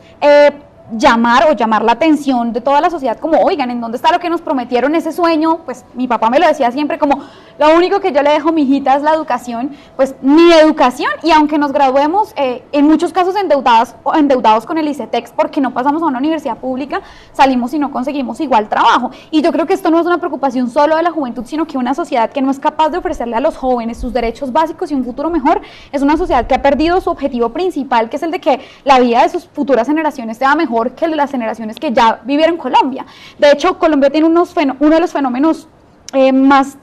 llamar la atención de toda la sociedad, como, oigan, ¿en dónde está lo que nos prometieron, ese sueño? Pues mi papá me lo decía siempre, como, lo único que yo le dejo a mi hijita es la educación. Pues ni educación, y aunque nos graduemos, en muchos casos endeudados con el ICETEX, porque no pasamos a una universidad pública, salimos y no conseguimos igual trabajo. Y yo creo que esto no es una preocupación solo de la juventud, sino que una sociedad que no es capaz de ofrecerle a los jóvenes sus derechos básicos y un futuro mejor, es una sociedad que ha perdido su objetivo principal, que es el de que la vida de sus futuras generaciones sea mejor que el de las generaciones que ya vivieron en Colombia. De hecho, Colombia tiene uno de los fenómenos más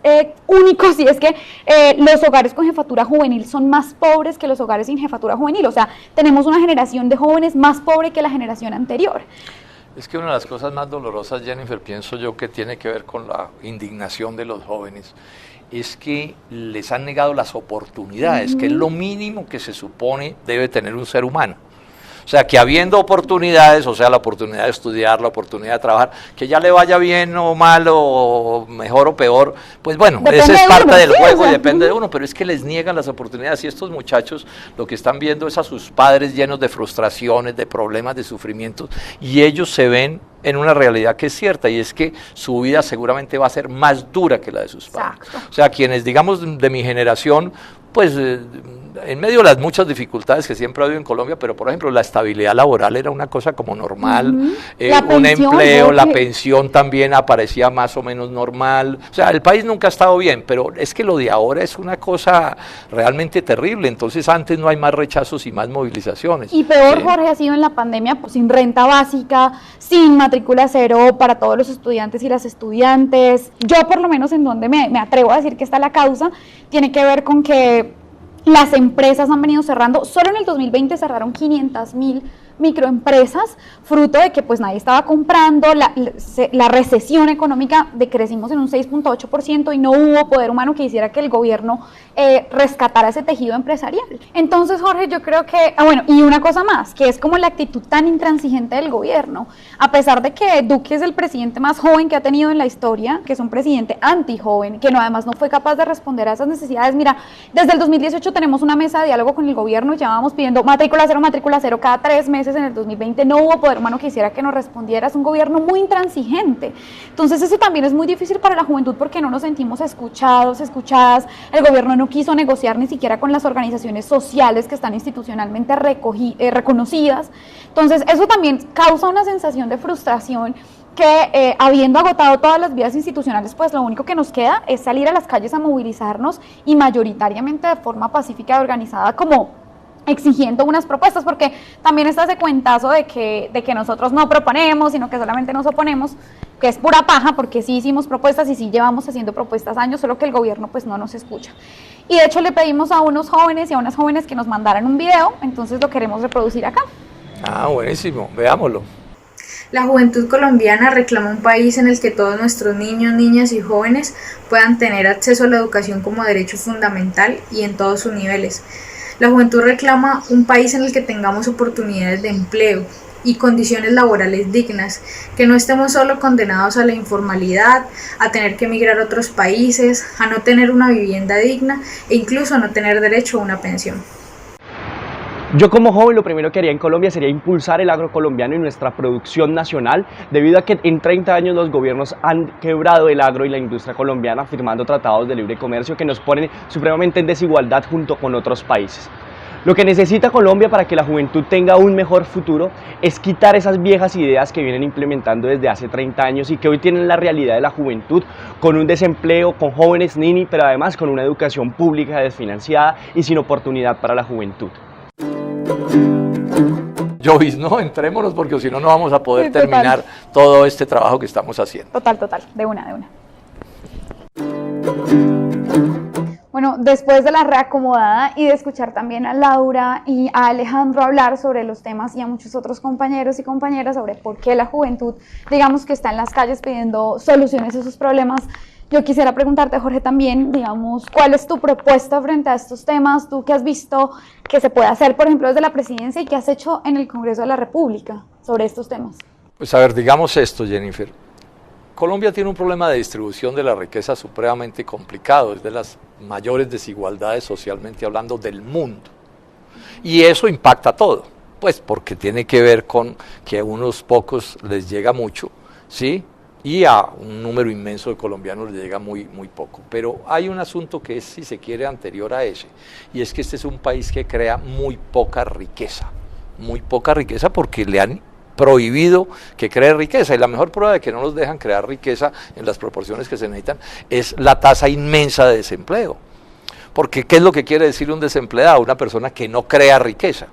únicos, y es que los hogares con jefatura juvenil son más pobres que los hogares sin jefatura juvenil. O sea, tenemos una generación de jóvenes más pobre que la generación anterior. Es que una de las cosas más dolorosas, Jennifer, pienso yo, que tiene que ver con la indignación de los jóvenes, es que les han negado las oportunidades, que es lo mínimo que se supone debe tener un ser humano. O sea, que habiendo oportunidades, o sea, la oportunidad de estudiar, la oportunidad de trabajar, que ya le vaya bien o mal, o mejor o peor, pues bueno, esa es parte del juego y depende de uno, pero es que les niegan las oportunidades, y estos muchachos lo que están viendo es a sus padres llenos de frustraciones, de problemas, de sufrimientos, y ellos se ven en una realidad que es cierta, y es que su vida seguramente va a ser más dura que la de sus padres. Exacto. O sea, quienes, digamos, de mi generación, pues en medio de las muchas dificultades que siempre ha habido en Colombia, pero por ejemplo la estabilidad laboral era una cosa como normal, un pensión, empleo, la pensión también aparecía más o menos normal, o sea, el país nunca ha estado bien, pero es que lo de ahora es una cosa realmente terrible, entonces antes no hay más rechazos y más movilizaciones. Y peor, Jorge, ha sido en la pandemia, pues, sin renta básica, sin matrícula cero para todos los estudiantes y las estudiantes. Yo por lo menos en donde me atrevo a decir que está la causa, tiene que ver con que las empresas han venido cerrando. Solo en el 2020 cerraron 500.000 microempresas, fruto de que pues nadie estaba comprando, la recesión económica, decrecimos en un 6.8% y no hubo poder humano que hiciera que el gobierno rescatara ese tejido empresarial. Entonces, Jorge, yo creo que, bueno, y una cosa más, que es como la actitud tan intransigente del gobierno, a pesar de que Duque es el presidente más joven que ha tenido en la historia, que es un presidente antijoven, que no, además no fue capaz de responder a esas necesidades. Mira, desde el 2018 tenemos una mesa de diálogo con el gobierno y llevábamos pidiendo matrícula cero cada 3 meses. En el 2020 no hubo poder humano que hiciera que nos respondiera. Es un gobierno muy intransigente. Entonces eso también es muy difícil para la juventud porque no nos sentimos escuchados, escuchadas. El gobierno no quiso negociar ni siquiera con las organizaciones sociales que están institucionalmente reconocidas. Entonces eso también causa una sensación de frustración que habiendo agotado todas las vías institucionales, pues lo único que nos queda es salir a las calles a movilizarnos y mayoritariamente de forma pacífica y organizada, como exigiendo unas propuestas, porque también está ese cuentazo de que nosotros no proponemos, sino que solamente nos oponemos, que es pura paja, porque sí hicimos propuestas y sí llevamos haciendo propuestas años, solo que el gobierno pues no nos escucha. Y de hecho le pedimos a unos jóvenes y a unas jóvenes que nos mandaran un video, entonces lo queremos reproducir acá. Ah, buenísimo, veámoslo. La juventud colombiana reclama un país en el que todos nuestros niños, niñas y jóvenes puedan tener acceso a la educación como derecho fundamental y en todos sus niveles. La juventud reclama un país en el que tengamos oportunidades de empleo y condiciones laborales dignas, que no estemos solo condenados a la informalidad, a tener que emigrar a otros países, a no tener una vivienda digna e incluso a no tener derecho a una pensión. Yo como joven lo primero que haría en Colombia sería impulsar el agro colombiano y nuestra producción nacional, debido a que en 30 años los gobiernos han quebrado el agro y la industria colombiana firmando tratados de libre comercio que nos ponen supremamente en desigualdad junto con otros países. Lo que necesita Colombia para que la juventud tenga un mejor futuro es quitar esas viejas ideas que vienen implementando desde hace 30 años y que hoy tienen la realidad de la juventud con un desempleo, con jóvenes nini, pero además con una educación pública desfinanciada y sin oportunidad para la juventud. Jovis, no, entrémonos porque si no, no vamos a poder terminar todo este trabajo que estamos haciendo. Total, de una. Bueno, después de la reacomodada y de escuchar también a Laura y a Alejandro hablar sobre los temas y a muchos otros compañeros y compañeras sobre por qué la juventud, digamos, que está en las calles pidiendo soluciones a sus problemas, yo quisiera preguntarte, Jorge, también, digamos, ¿cuál es tu propuesta frente a estos temas? ¿Tú qué has visto que se puede hacer, por ejemplo, desde la presidencia y qué has hecho en el Congreso de la República sobre estos temas? Pues a ver, digamos esto, Jennifer. Colombia tiene un problema de distribución de la riqueza supremamente complicado, es de las mayores desigualdades socialmente hablando del mundo. Y eso impacta todo, pues porque tiene que ver con que a unos pocos les llega mucho, ¿sí? Y a un número inmenso de colombianos les llega muy poco. Pero hay un asunto que es, si se quiere, anterior a ese, y es que este es un país que crea muy poca riqueza porque le han prohibido que cree riqueza, y la mejor prueba de que no nos dejan crear riqueza en las proporciones que se necesitan es la tasa inmensa de desempleo. Porque ¿qué es lo que quiere decir un desempleado? Una persona que no crea riqueza.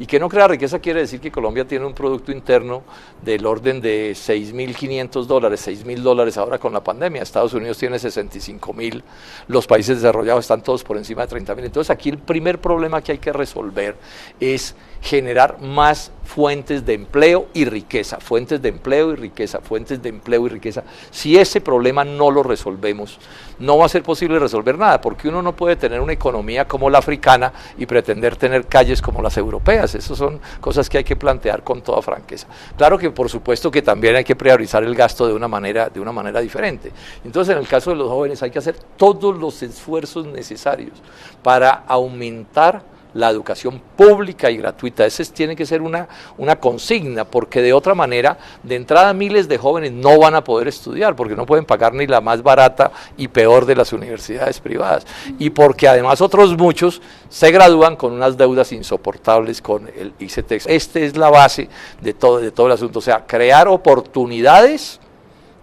Y que no crea riqueza quiere decir que Colombia tiene un producto interno del orden de $6.500, $6.000 ahora con la pandemia. Estados Unidos tiene 65.000, los países desarrollados están todos por encima de 30.000. Entonces aquí el primer problema que hay que resolver es generar más fuentes de empleo y riqueza, fuentes de empleo y riqueza, fuentes de empleo y riqueza. Si ese problema no lo resolvemos, no va a ser posible resolver nada, porque uno no puede tener una economía como la africana y pretender tener calles como las europeas. Esas son cosas que hay que plantear con toda franqueza. Claro que por supuesto que también hay que priorizar el gasto de una manera diferente. Entonces en el caso de los jóvenes hay que hacer todos los esfuerzos necesarios para aumentar la educación pública y gratuita. Esa tiene que ser una consigna, porque de otra manera, de entrada miles de jóvenes no van a poder estudiar, porque no pueden pagar ni la más barata y peor de las universidades privadas, y porque además otros muchos se gradúan con unas deudas insoportables con el ICETEX. Esta es la base de todo el asunto, o sea, crear oportunidades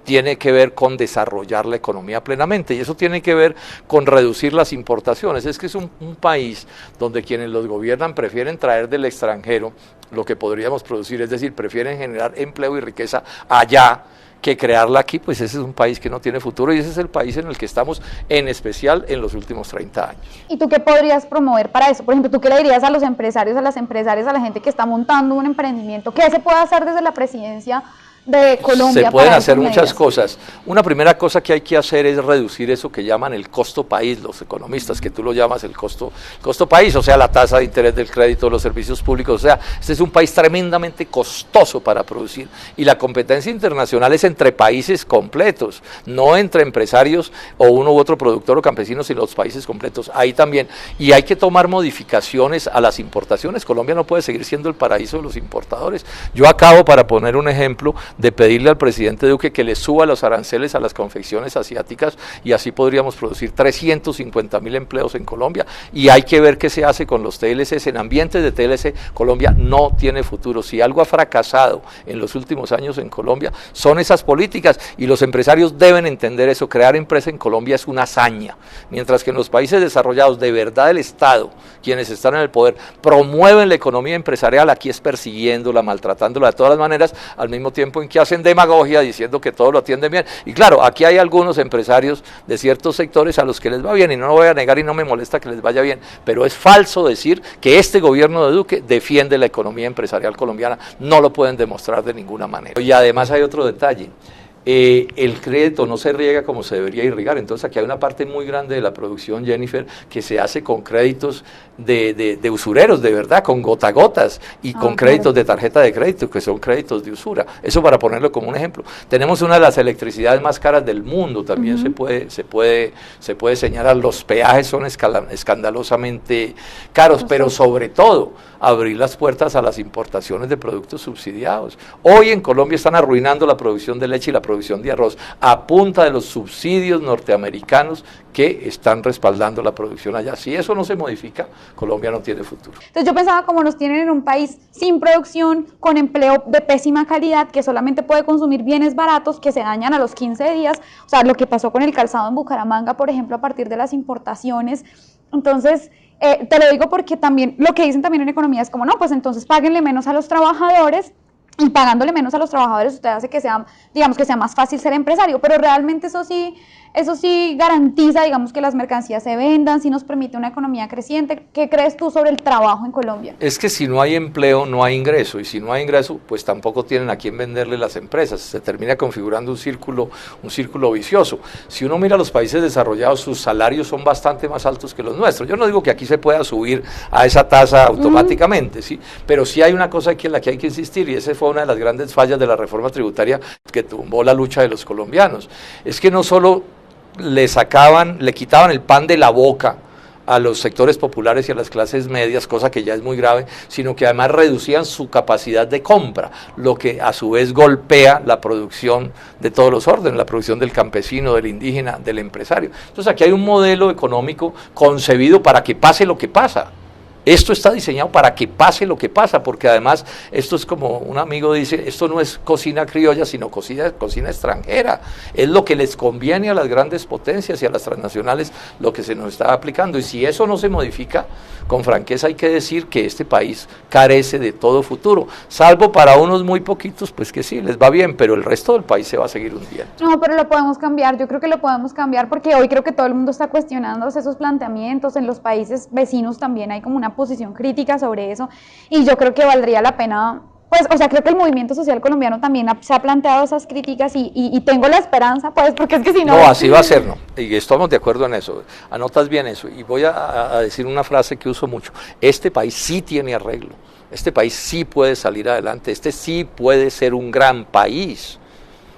tiene que ver con desarrollar la economía plenamente, y eso tiene que ver con reducir las importaciones. Es que es un país donde quienes los gobiernan prefieren traer del extranjero lo que podríamos producir, es decir, prefieren generar empleo y riqueza allá que crearla aquí. Pues ese es un país que no tiene futuro, y ese es el país en el que estamos, en especial en los últimos 30 años. ¿Y tú qué podrías promover para eso? Por ejemplo, ¿tú qué le dirías a los empresarios, a las empresarias, a la gente que está montando un emprendimiento? ¿Qué se puede hacer desde la presidencia de Colombia? Se pueden hacer muchas cosas. Una primera cosa que hay que hacer es reducir eso que llaman el costo país, los economistas, que tú lo llamas el costo país, o sea, la tasa de interés del crédito, los servicios públicos. O sea, este es un país tremendamente costoso para producir, y la competencia internacional es entre países completos, no entre empresarios o uno u otro productor o campesino, sino los países completos. Ahí también, y hay que tomar modificaciones a las importaciones. Colombia no puede seguir siendo el paraíso de los importadores. Yo acabo, para poner un ejemplo, de pedirle al presidente Duque que le suba los aranceles a las confecciones asiáticas, y así podríamos producir 350.000 empleos en Colombia. Y hay que ver qué se hace con los TLCs. En ambientes de TLC, Colombia no tiene futuro. Si algo ha fracasado en los últimos años en Colombia, son esas políticas, y los empresarios deben entender eso. Crear empresa en Colombia es una hazaña, mientras que en los países desarrollados, de verdad, el Estado, quienes están en el poder, promueven la economía empresarial. Aquí es persiguiéndola, maltratándola de todas las maneras, al mismo tiempo en que hacen demagogia diciendo que todo lo atienden bien. Y claro, aquí hay algunos empresarios de ciertos sectores a los que les va bien, y no lo voy a negar, y no me molesta que les vaya bien, pero es falso decir que este gobierno de Duque defiende la economía empresarial colombiana. No lo pueden demostrar de ninguna manera. Y además hay otro detalle. El crédito no se riega como se debería irrigar. Entonces aquí hay una parte muy grande de la producción, Jennifer, que se hace con créditos de usureros, de verdad, con gotagotas, y con créditos de tarjeta de crédito, que son créditos de usura. Eso para ponerlo como un ejemplo. Tenemos una de las electricidades más caras del mundo, también se puede señalar. Los peajes son escandalosamente caros, pero sobre todo abrir las puertas a las importaciones de productos subsidiados. Hoy en Colombia están arruinando la producción de leche y la producción de arroz a punta de los subsidios norteamericanos que están respaldando la producción allá. Si eso no se modifica, Colombia no tiene futuro. Entonces yo pensaba, como nos tienen en un país sin producción, con empleo de pésima calidad, que solamente puede consumir bienes baratos que se dañan a los 15 días, o sea, lo que pasó con el calzado en Bucaramanga, por ejemplo, a partir de las importaciones. Entonces, te lo digo porque también, lo que dicen también en economía es como, no, pues entonces páguenle menos a los trabajadores, y pagándole menos a los trabajadores usted hace que sea, digamos, que sea más fácil ser empresario, pero realmente eso sí garantiza, digamos, que las mercancías se vendan, sí nos permite una economía creciente. ¿Qué crees tú sobre el trabajo en Colombia? Es que si no hay empleo, no hay ingreso, y si no hay ingreso, pues tampoco tienen a quién venderle las empresas. Se termina configurando un círculo vicioso. Si uno mira los países desarrollados, sus salarios son bastante más altos que los nuestros. Yo no digo que aquí se pueda subir a esa tasa automáticamente, ¿sí? Pero sí hay una cosa aquí en la que hay que insistir, y esa fue una de las grandes fallas de la reforma tributaria que tumbó la lucha de los colombianos. Es que no solo le quitaban el pan de la boca a los sectores populares y a las clases medias, cosa que ya es muy grave, sino que además reducían su capacidad de compra, lo que a su vez golpea la producción de todos los órdenes, la producción del campesino, del indígena, del empresario. Entonces aquí hay un modelo económico concebido para que pase lo que pasa. Esto está diseñado para que pase lo que pasa, porque además esto es como un amigo dice, esto no es cocina criolla, sino cocina extranjera. Es lo que les conviene a las grandes potencias y a las transnacionales lo que se nos está aplicando. Y si eso no se modifica, con franqueza hay que decir que este país carece de todo futuro, salvo para unos muy poquitos, pues que sí, les va bien, pero el resto del país se va a seguir hundiendo. No, pero lo podemos cambiar, yo creo que lo podemos cambiar, porque hoy creo que todo el mundo está cuestionándose esos planteamientos. En los países vecinos también hay como una posición crítica sobre eso, y yo creo que valdría la pena, pues, o sea, creo que el movimiento social colombiano también se ha planteado esas críticas, y tengo la esperanza, pues, porque es que si no... No, así va a ser, ¿no? Y estamos de acuerdo en eso, anotas bien eso, y voy a decir una frase que uso mucho: este país sí tiene arreglo, este país sí puede salir adelante, este sí puede ser un gran país.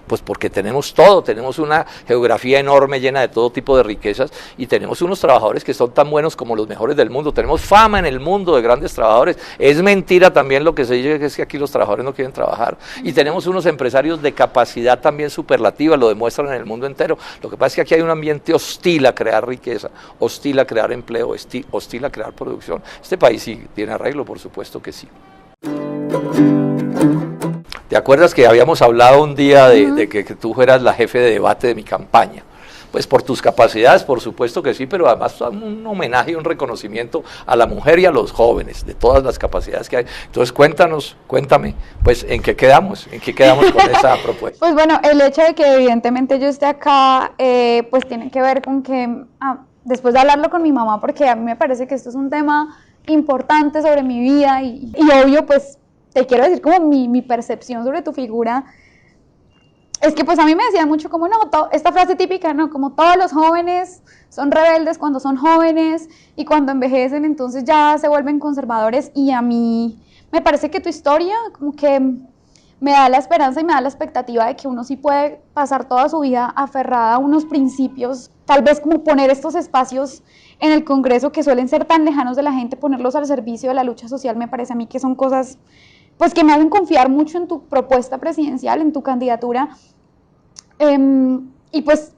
Pues porque tenemos todo, tenemos una geografía enorme llena de todo tipo de riquezas y tenemos unos trabajadores que son tan buenos como los mejores del mundo, tenemos fama en el mundo de grandes trabajadores. Es mentira también lo que se dice, que es que aquí los trabajadores no quieren trabajar, y tenemos unos empresarios de capacidad también superlativa, lo demuestran en el mundo entero. Lo que pasa es que aquí hay un ambiente hostil a crear riqueza, hostil a crear empleo, hostil a crear producción. Este país sí tiene arreglo, por supuesto que sí. ¿Te acuerdas que habíamos hablado un día de que tú fueras la jefe de debate de mi campaña? Pues por tus capacidades, por supuesto que sí, pero además un homenaje y un reconocimiento a la mujer y a los jóvenes, de todas las capacidades que hay. Entonces cuéntame, pues ¿en qué quedamos con esa propuesta? Pues bueno, el hecho de que evidentemente yo esté acá, pues tiene que ver con que, después de hablarlo con mi mamá, porque a mí me parece que esto es un tema importante sobre mi vida y obvio, pues te quiero decir como mi percepción sobre tu figura, es que pues a mí me decían mucho como, no, esta frase típica, no, como todos los jóvenes son rebeldes cuando son jóvenes y cuando envejecen entonces ya se vuelven conservadores, y a mí me parece que tu historia como que me da la esperanza y me da la expectativa de que uno sí puede pasar toda su vida aferrada a unos principios, tal vez como poner estos espacios en el Congreso que suelen ser tan lejanos de la gente, ponerlos al servicio de la lucha social. Me parece a mí que son cosas pues que me hacen confiar mucho en tu propuesta presidencial, en tu candidatura, y pues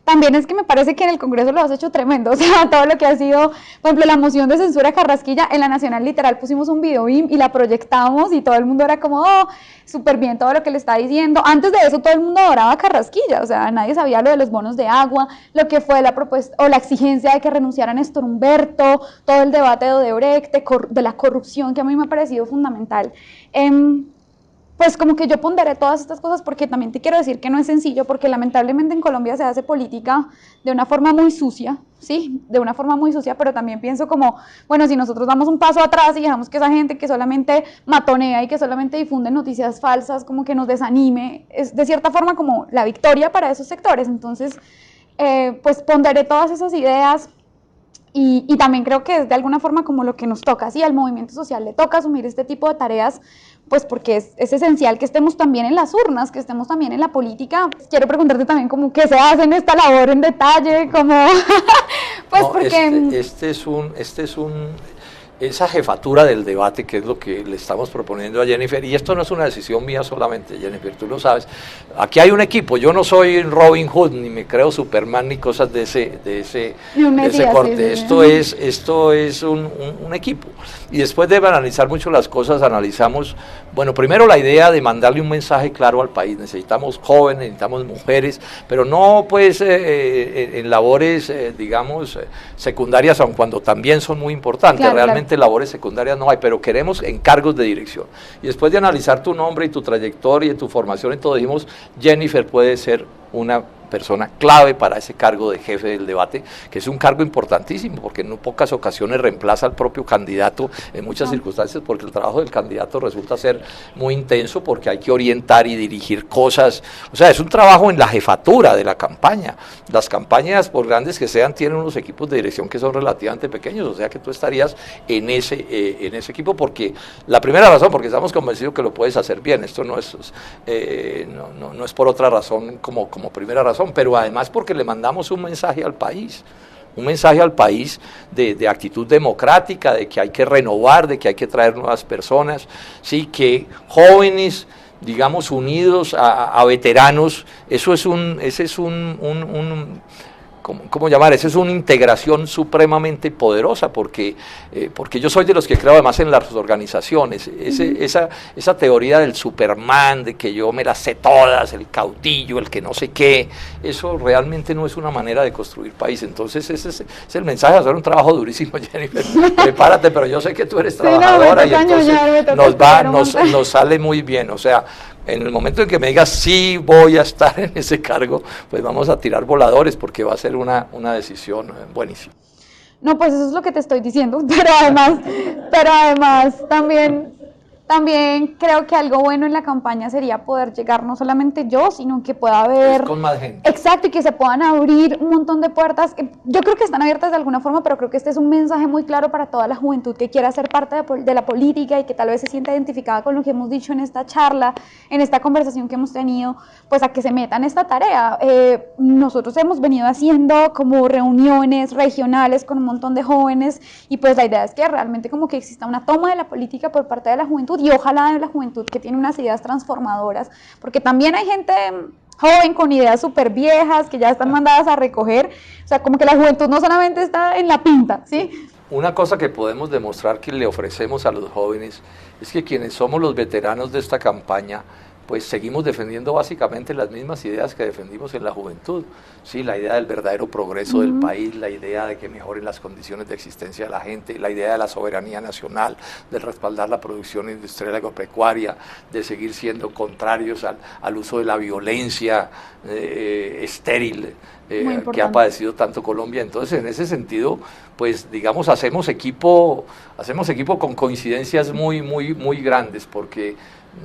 también es que me parece que en el Congreso lo has hecho tremendo, o sea, todo lo que ha sido, por ejemplo, la moción de censura a Carrasquilla, en la Nacional literal pusimos un video BIM y la proyectamos y todo el mundo era como, oh, súper bien todo lo que le está diciendo. Antes de eso todo el mundo adoraba a Carrasquilla, o sea, nadie sabía lo de los bonos de agua, lo que fue la propuesta o la exigencia de que renunciara Néstor Humberto, todo el debate de Odebrecht, de la corrupción, que a mí me ha parecido fundamental. Pues como que yo ponderé todas estas cosas porque también te quiero decir que no es sencillo, porque lamentablemente en Colombia se hace política de una forma muy sucia, ¿sí? De una forma muy sucia, pero también pienso como, bueno, si nosotros damos un paso atrás y dejamos que esa gente que solamente matonea y que solamente difunde noticias falsas, como que nos desanime, es de cierta forma como la victoria para esos sectores. Entonces, pues ponderé todas esas ideas. Y también creo que es de alguna forma como lo que nos toca, ¿sí? Al movimiento social le toca asumir este tipo de tareas, pues porque es esencial que estemos también en las urnas, que estemos también en la política. Quiero preguntarte también como qué se hace en esta labor en detalle, como pues no, porque esa jefatura del debate, que es lo que le estamos proponiendo a Jennifer, y esto no es una decisión mía solamente, Jennifer, tú lo sabes, aquí hay un equipo, yo no soy Robin Hood, ni me creo Superman, ni cosas de ese corte, sí. Esto es un equipo, y después de analizar mucho las cosas, analizamos, bueno, primero la idea de mandarle un mensaje claro al país, necesitamos jóvenes, necesitamos mujeres, pero no pues en labores, digamos, secundarias, aun cuando también son muy importantes, claro, realmente labores secundarias no hay, pero queremos encargos de dirección. Y después de analizar tu nombre y tu trayectoria y tu formación y todo, dijimos, Jennifer puede ser una persona clave para ese cargo de jefe del debate, que es un cargo importantísimo, porque en pocas ocasiones reemplaza al propio candidato en muchas circunstancias, porque el trabajo del candidato resulta ser muy intenso, porque hay que orientar y dirigir cosas, o sea, es un trabajo en la jefatura de la campaña. Las campañas, por grandes que sean, tienen unos equipos de dirección que son relativamente pequeños, o sea que tú estarías en ese equipo, porque la primera razón, porque estamos convencidos que lo puedes hacer bien, esto no es no es por otra razón como primera razón, pero además porque le mandamos un mensaje al país de actitud democrática, de que hay que renovar, de que hay que traer nuevas personas, sí, que jóvenes, digamos, unidos a veteranos, ese es ¿cómo llamar? Esa es una integración supremamente poderosa, porque yo soy de los que creo además en las organizaciones, esa teoría del Superman, de que yo me las sé todas, el caudillo, el que no sé qué, eso realmente no es una manera de construir país. Entonces ese es el mensaje, hacer un trabajo durísimo, Jennifer, prepárate, pero yo sé que tú eres trabajadora, y entonces nos sale muy bien, o sea, en el momento en que me digas sí voy a estar en ese cargo, pues vamos a tirar voladores, porque va a ser una decisión buenísima. No, pues eso es lo que te estoy diciendo, pero además también también creo que algo bueno en la campaña sería poder llegar no solamente yo, sino que pueda haber... Con más gente. Exacto, y que se puedan abrir un montón de puertas. Yo creo que están abiertas de alguna forma, pero creo que este es un mensaje muy claro para toda la juventud que quiera ser parte de la política y que tal vez se sienta identificada con lo que hemos dicho en esta charla, en esta conversación que hemos tenido, pues a que se metan en esta tarea. Nosotros hemos venido haciendo como reuniones regionales con un montón de jóvenes y pues la idea es que realmente como que exista una toma de la política por parte de la juventud y ojalá de la juventud que tiene unas ideas transformadoras, porque también hay gente joven con ideas súper viejas que ya están mandadas a recoger, o sea, como que la juventud no solamente está en la pinta, ¿sí? Una cosa que podemos demostrar que le ofrecemos a los jóvenes es que quienes somos los veteranos de esta campaña, pues seguimos defendiendo básicamente las mismas ideas que defendimos en la juventud, ¿sí? La idea del verdadero progreso del país, la idea de que mejoren las condiciones de existencia de la gente, la idea de la soberanía nacional, de respaldar la producción industrial agropecuaria, de seguir siendo contrarios al uso de la violencia estéril que ha padecido tanto Colombia. Entonces, en ese sentido, pues digamos, hacemos equipo con coincidencias muy grandes, porque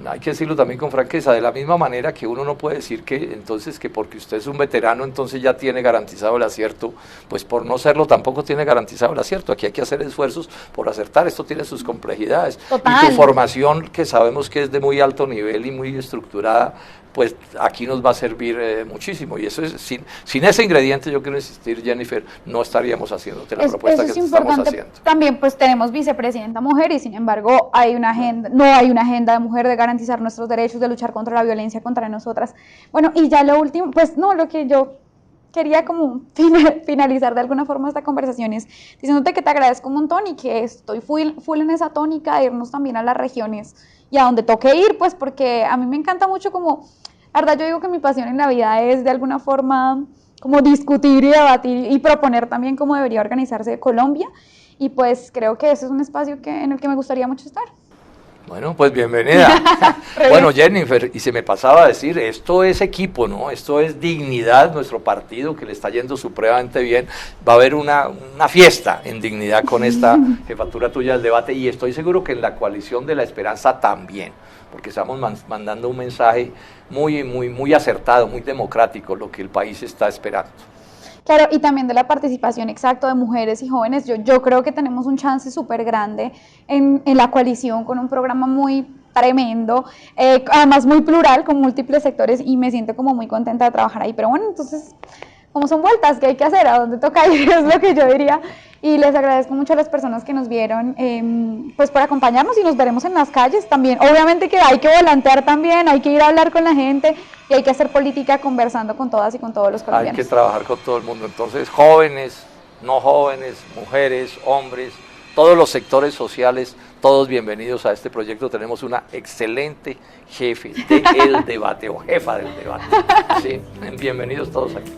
hay que decirlo también con franqueza, de la misma manera que uno no puede decir que entonces que porque usted es un veterano entonces ya tiene garantizado el acierto, pues por no serlo tampoco tiene garantizado el acierto. Aquí hay que hacer esfuerzos por acertar, esto tiene sus complejidades. Total. Y tu formación, que sabemos que es de muy alto nivel y muy estructurada, pues aquí nos va a servir muchísimo. Y eso es, sin ese ingrediente, yo quiero insistir, Jennifer, no estaríamos haciéndote la propuesta que estamos haciendo. También pues tenemos vicepresidenta mujer y sin embargo hay una agenda, no hay una agenda de mujer de garantizar nuestros derechos, de luchar contra la violencia contra nosotras. Bueno, y ya lo último, pues no, lo que yo quería como finalizar de alguna forma esta conversación es diciéndote que te agradezco un montón y que estoy full en esa tónica de irnos también a las regiones y a donde toque ir, pues porque a mí me encanta mucho como, la verdad yo digo que mi pasión en la vida es de alguna forma como discutir y debatir y proponer también cómo debería organizarse Colombia y pues creo que ese es un espacio en el que me gustaría mucho estar. Bueno, pues bienvenida. Bueno, Jennifer, y se me pasaba a decir, esto es equipo, ¿no? Esto es Dignidad, nuestro partido que le está yendo supremamente bien. Va a haber una fiesta en Dignidad con esta jefatura tuya del debate y estoy seguro que en la coalición de la esperanza también, porque estamos mandando un mensaje muy acertado, muy democrático, lo que el país está esperando. Claro, y también de la participación exacta de mujeres y jóvenes, yo creo que tenemos un chance súper grande en la coalición con un programa muy tremendo, además muy plural, con múltiples sectores y me siento como muy contenta de trabajar ahí, pero bueno, entonces, como son vueltas, ¿qué hay que hacer? ¿A dónde toca ir? Es lo que yo diría. Y les agradezco mucho a las personas que nos vieron, pues por acompañarnos y nos veremos en las calles también. Obviamente que hay que volantear también, hay que ir a hablar con la gente y hay que hacer política conversando con todas y con todos los colombianos. Hay que trabajar con todo el mundo, entonces jóvenes, no jóvenes, mujeres, hombres, todos los sectores sociales, todos bienvenidos a este proyecto. Tenemos una excelente jefe del debate o jefa del debate. Sí, bienvenidos todos aquí.